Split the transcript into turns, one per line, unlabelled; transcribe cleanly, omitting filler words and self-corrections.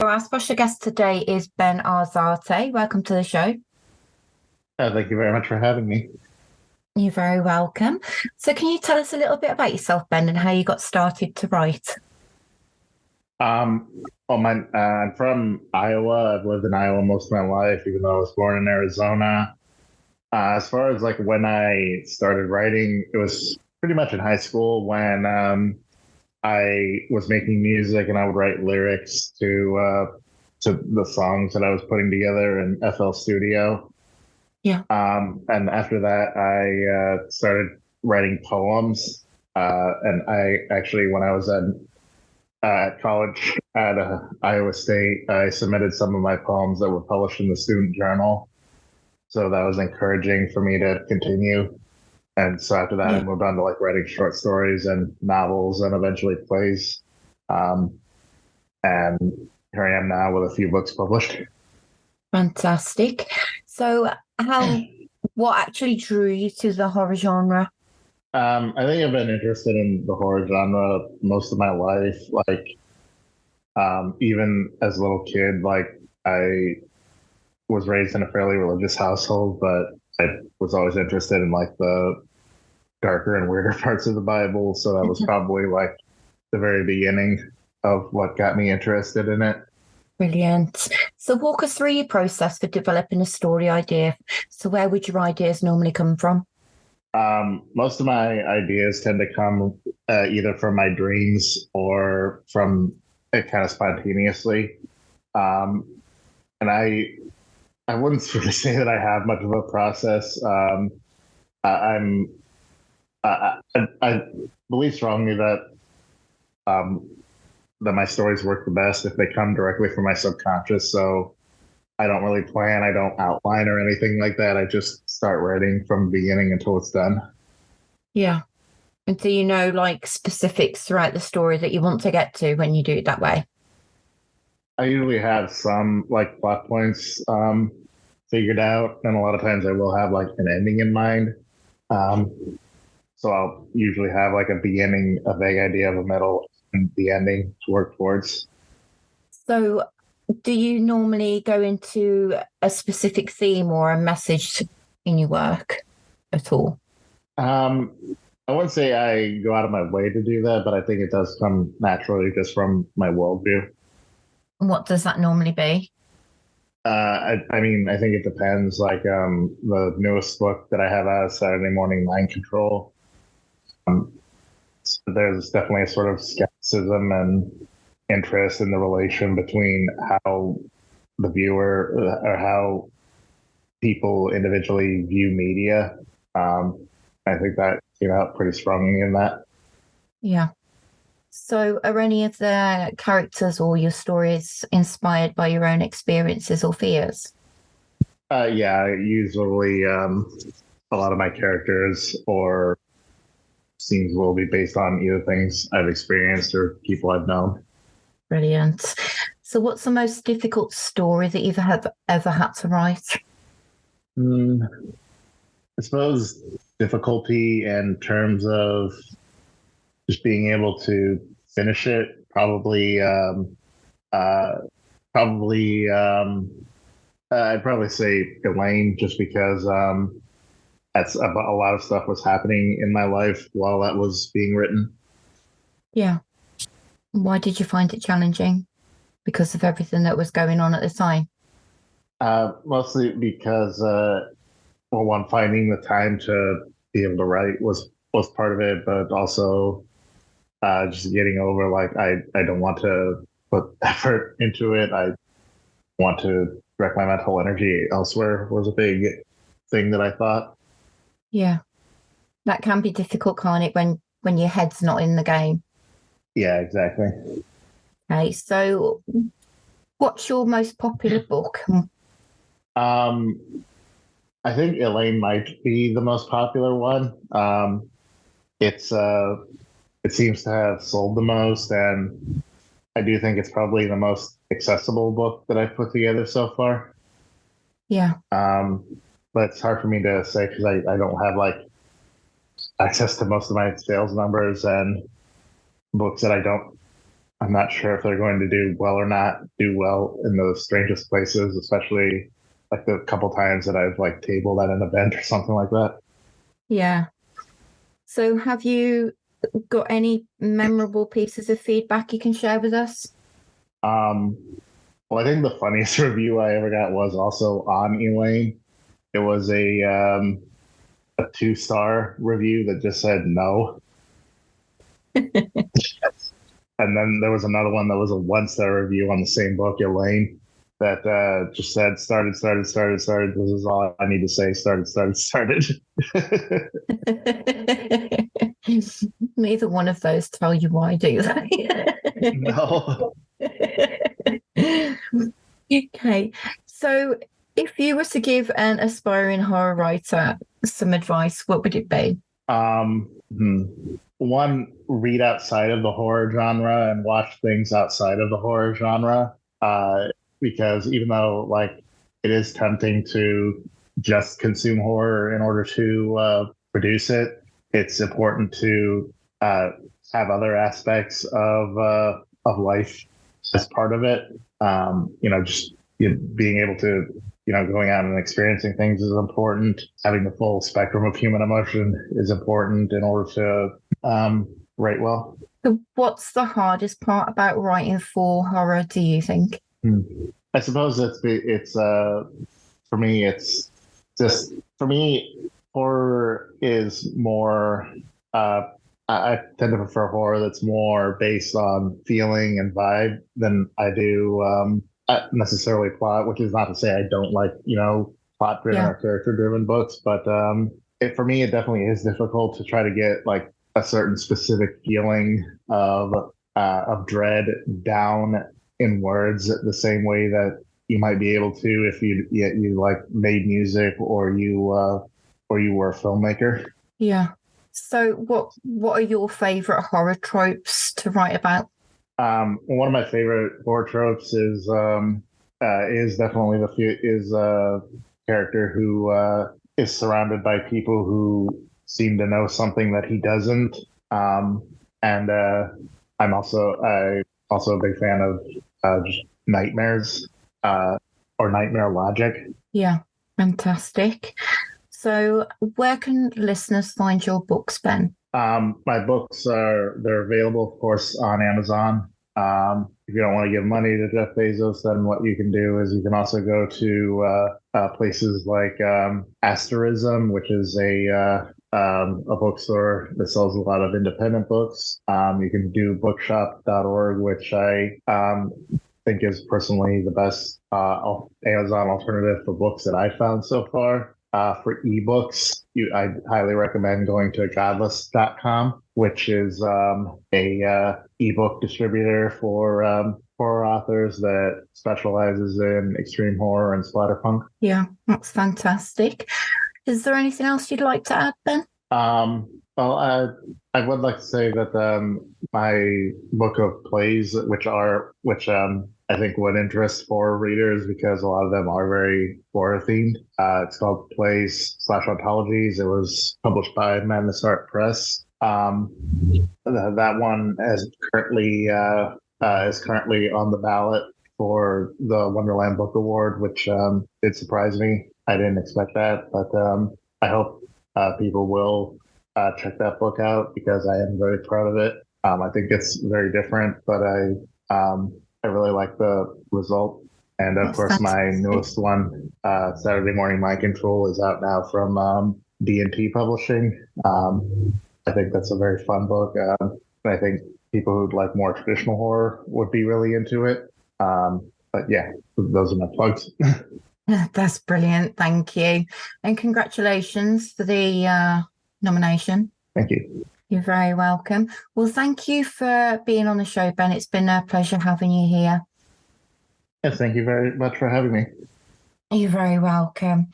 Our special guest today is Ben Arzate. Welcome to the show.
Thank you very much for having me.
You're very welcome. So, can you tell us a little bit about yourself, Ben, and how you got started to write?
I'm from Iowa. I've lived in Iowa most of my life, even though I was born in Arizona. As far as like when I started writing, it was pretty much in high school when I was making music and I would write lyrics to the songs that I was putting together in FL Studio.
Yeah.
And after that, I started writing poems. And I actually, when I was at college at Iowa State, I submitted some of my poems that were published in the student journal. So that was encouraging for me to continue. And so after that, I moved on to like writing short stories and novels and eventually plays. Um, and here I am now with a few books published.
Fantastic. So, what actually drew you to the horror genre?
I think I've been interested in the horror genre most of my life. Even as a little kid, like I was raised in a fairly religious household, but I was always interested in like the darker and weirder parts of the Bible. So that was probably like the very beginning of what got me interested in it.
Brilliant. So, walk us through your process for developing a story idea. So, where would your ideas normally come from?
Most of my ideas tend to come either from my dreams or from it kind of spontaneously. Um, and I wouldn't really say that I have much of a process. I, I'm I believe strongly um, that my stories work the best if they come directly from my subconscious. So I don't really plan, I don't outline or anything like that. I just start writing from the beginning until it's done.
Yeah. And do you know like specifics throughout the story that you want to get to when you do it that way?
I usually have some like plot points figured out, and a lot of times I will have like an ending in mind. Um, so I'll usually have like a beginning, a vague idea of a middle, and the ending to work towards.
So, do you normally go into a specific theme or a message in your work at all?
Um, I wouldn't say I go out of my way to do that, but I think it does come naturally just from my worldview.
What does that normally be?
I mean, I think it depends. Like the newest book that I have out, Saturday Morning Mind Control. Um, there's definitely a sort of skepticism and interest in the relation between how the viewer or how people individually view media. I think that came out pretty strongly in that.
Yeah. So, are any of the characters or your stories inspired by your own experiences or fears?
Yeah, usually a lot of my characters or scenes will be based on either things I've experienced or people I've known.
Brilliant. So, what's the most difficult story that you've ever had to write?
Mm, I suppose difficulty in terms of just being able to finish it. Uh, probably, I'd probably say Elaine, just because that's a lot of stuff was happening in my life while that was being written.
Yeah. Why did you find it challenging? Because of everything that was going on at the time?
Mostly because, well, one, finding the time to be able to write was part of it, but also just getting over like I don't want to put effort into it. I want to direct my mental energy elsewhere was a big thing that I thought.
Yeah. That can be difficult, can't it, when your head's not in the game?
Yeah, exactly.
Okay. So, what's your most popular book?
Um, I think Elaine might be the most popular one. It's it seems to have sold the most, and I do think it's probably the most accessible book that I've put together so far.
Yeah.
Um, but it's hard for me to say because I don't have like access to most of my sales numbers and books that I don't I'm not sure if they're going to do well or not do well in the strangest places, especially like the couple times that I've like tabled at an event or something like that.
Yeah. So have you got any memorable pieces of feedback you can share with us?
Um, well, I think the funniest review I ever got was also on Elaine. It was a 2-star review that just said no. And then there was another one that was a 1-star review on the same book, Elaine, that just said started. This is all I need to say. Started.
Neither one of those tell you why, do they?
No.
Okay. So if you were to give an aspiring horror writer some advice, what would it be?
Um, hmm. One, read outside of the horror genre and watch things outside of the horror genre. Because even though like it is tempting to just consume horror in order to produce it, it's important to have other aspects of life as part of it. Just being able to going out and experiencing things is important. Having the full spectrum of human emotion is important in order to write well.
So what's the hardest part about writing for horror, do you think?
I suppose it's for me it's just for me horror is more I tend to prefer horror that's more based on feeling and vibe than I do necessarily plot, which is not to say I don't like, plot driven
Yeah.
or character driven books, but for me, it definitely is difficult to try to get like a certain specific feeling of dread down in words the same way that you might be able to if you like made music or you were a filmmaker.
Yeah. So what are your favorite horror tropes to write about?
One of my favorite horror tropes is definitely is a character who is surrounded by people who seem to know something that he doesn't. And I also a big fan of just nightmares or nightmare logic.
Yeah, fantastic. So where can listeners find your books, Ben?
My books they're available, of course, on Amazon. If you don't want to give money to Jeff Bezos, then what you can do is you can also go to places like Asterism, which is a bookstore that sells a lot of independent books. You can do bookshop.org, which I think is personally the best Amazon alternative for books that I found so far. For ebooks, I highly recommend going to godless.com, which is a ebook distributor for horror authors that specializes in extreme horror and splatterpunk.
Yeah, that's fantastic. Is there anything else you'd like to add, Ben?
Well, I would like to say that my book of plays, which I think would interest horror readers because a lot of them are very horror themed. It's called Plays/Ontologies. It was published by Madness Art Press. That one is currently on the ballot for the Wonderland Book Award, which did surprise me. I didn't expect that, but I hope people will check that book out because I am very proud of it. I think it's very different, but I really like the result. And of
That's
course, my
fantastic.
newest one, Saturday Morning Mind Control, is out now from D&T Publishing. I think that's a very fun book. I think people who'd like more traditional horror would be really into it. But yeah, those are my plugs.
That's brilliant. Thank you. And congratulations for the nomination.
Thank you.
You're very welcome. Well, thank you for being on the show, Ben. It's been a pleasure having you here.
Yes, thank you very much for having me.
You're very welcome.